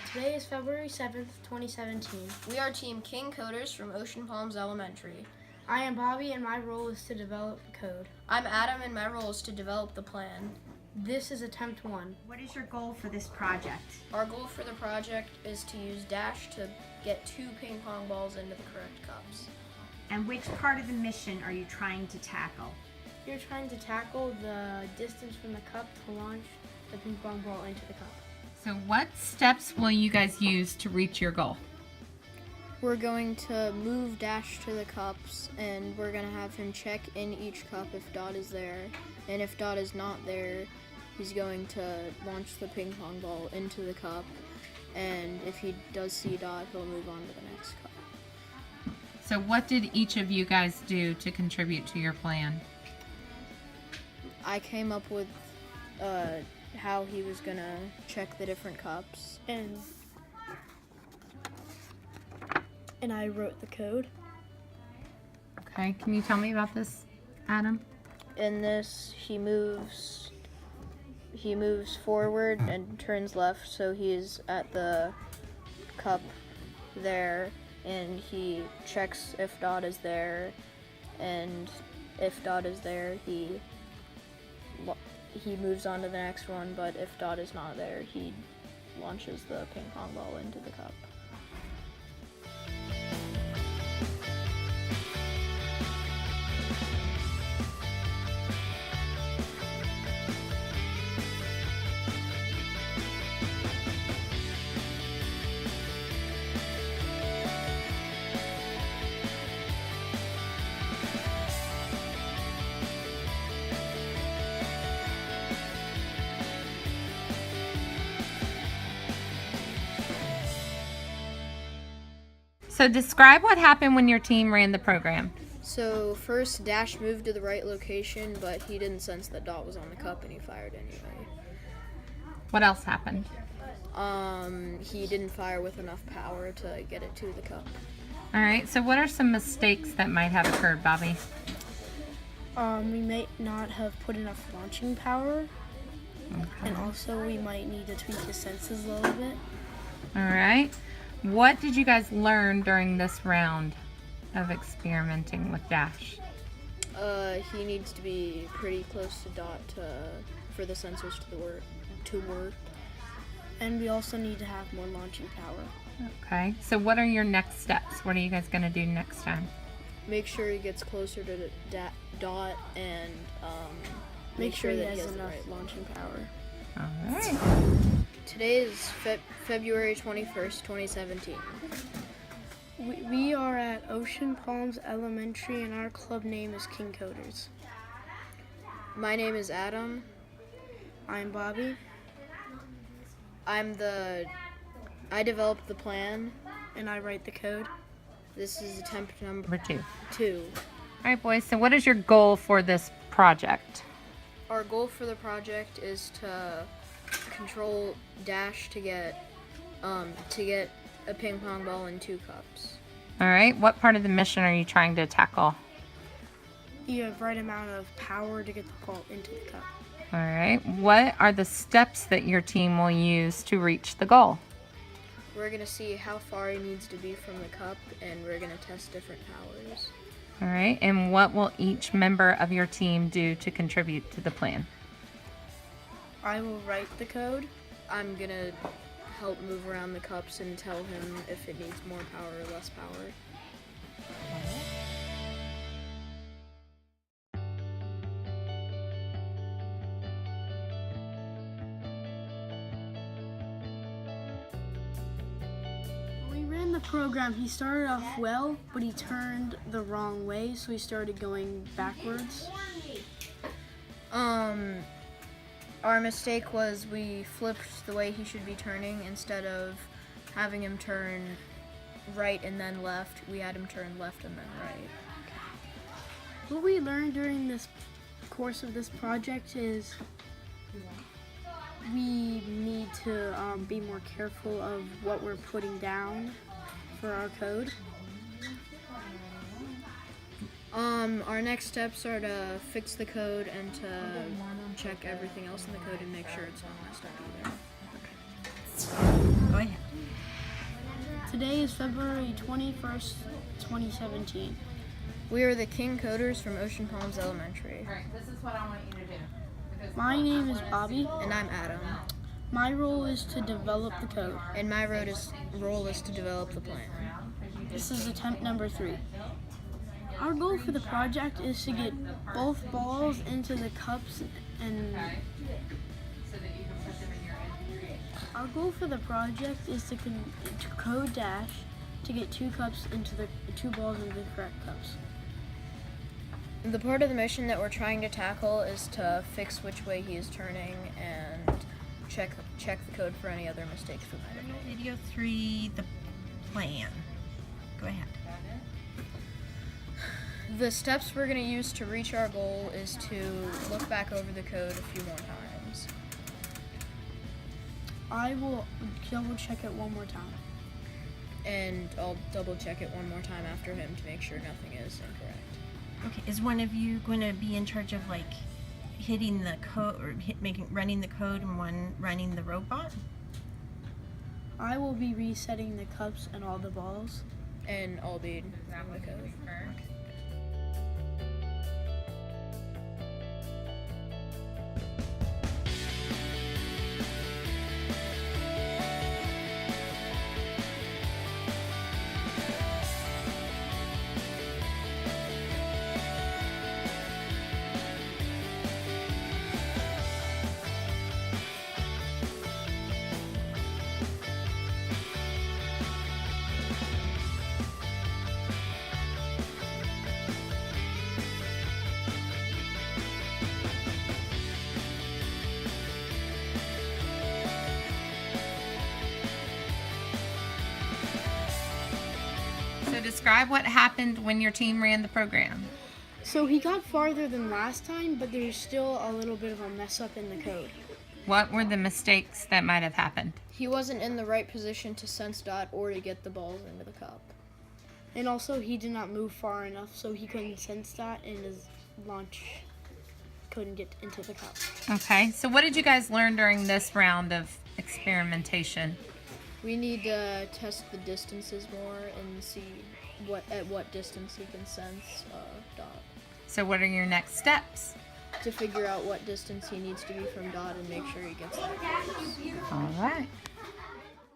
Today is February 7th, 2017. We are Team King Coders from Ocean Palms Elementary. I am Bobby and my role is to develop the code. I'm Adam and my role is to develop the plan. This is attempt 1. What is your goal for this project? Our goal for the project is to use Dash to get 2 ping pong balls into the correct cups. And which part of the mission are you trying to tackle? You're trying to tackle the distance from the cup to launch the ping pong ball into the cup. So what steps will you guys use to reach your goal? We're going to move Dash to the cups, and we're going to have him check in each cup if Dot is there. And if Dot is not there, he's going to launch the ping pong ball into the cup. And if he does see Dot, he'll move on to the next cup. So what did each of you guys do to contribute to your plan? I came up with how he was going to check the different cups. And I wrote the code. Okay, can you tell me about this, Adam? In this, he moves forward and turns left, so he's at the cup there, and he checks if Dot is there, and if Dot is there, he moves on to the next one, but if Dot is not there, he launches the ping pong ball into the cup. So describe what happened when your team ran the program. So first, Dash moved to the right location, but he didn't sense that Dot was on the cup, and he fired anyway. What else happened? He didn't fire with enough power to get it to the cup. All right, so what are some mistakes that might have occurred, Bobby? We might not have put enough launching power. Okay. And also we might need to tweak his senses a little bit. All right. What did you guys learn during this round of experimenting with Dash? He needs to be pretty close to Dot for the sensors to work. And we also need to have more launching power. Okay, so what are your next steps? What are you guys going to do next time? Make sure he gets closer to Dot and Make sure he that has the enough right launching power. All right. Today is February 21st, 2017. We are at Ocean Palms Elementary and our club name is King Coders. My name is Adam. I'm Bobby. I developed the plan. And I write the code. This is attempt number Number 2. 2. All right, boys, so what is your goal for this project? Our goal for the project is to control Dash to get a ping pong ball in 2 cups. All right, what part of the mission are you trying to tackle? You have right amount of power to get the ball into the cup. All right, what are the steps that your team will use to reach the goal? We're going to see how far he needs to be from the cup, and we're going to test different powers. All right, and what will each member of your team do to contribute to the plan? I will write the code. I'm going to help move around the cups and tell him if it needs more power or less power. When we ran the program, he started off well, but he turned the wrong way, so he started going backwards. Our mistake was we flipped the way he should be turning. Instead of having him turn right and then left, we had him turn left and then right. What we learned during this course of this project is we need to be more careful of what we're putting down for our code. Our next steps are to fix the code and to check everything else in the code and make sure it's not messed up either. Go ahead. Today is February 21st, 2017. We are the King Coders from Ocean Palms Elementary. All right, this is what I want you to do. My name is Bobby. And I'm Adam. My role is to develop the code. And my role is to develop the plan. This is attempt number 3. Our goal for the project is to get both balls into the cups and our goal for the project is to code dash to get 2 balls into the correct cups. The part of the mission that we're trying to tackle is to fix which way he is turning and check the code for any other mistakes we might have made. Video 3, the plan. Go ahead. The steps we're going to use to reach our goal is to look back over the code a few more times. I will double check it one more time. And I'll double check it one more time after him to make sure nothing is incorrect. Okay, is one of you going to be in charge of like hitting the code or running the code and one running the robot? I will be resetting the cups and all the balls. And I'll be in the code. So describe what happened when your team ran the program. So he got farther than last time, but there's still a little bit of a mess up in the code. What were the mistakes that might have happened? He wasn't in the right position to sense dot or to get the balls into the cup. And also he did not move far enough, so he couldn't sense that and his launch couldn't get into the cup. Okay, so what did you guys learn during this round of experimentation? We need to test the distances more and see at what distance he can sense dot. So what are your next steps? To figure out what distance he needs to be from dot and make sure he gets that close. All right.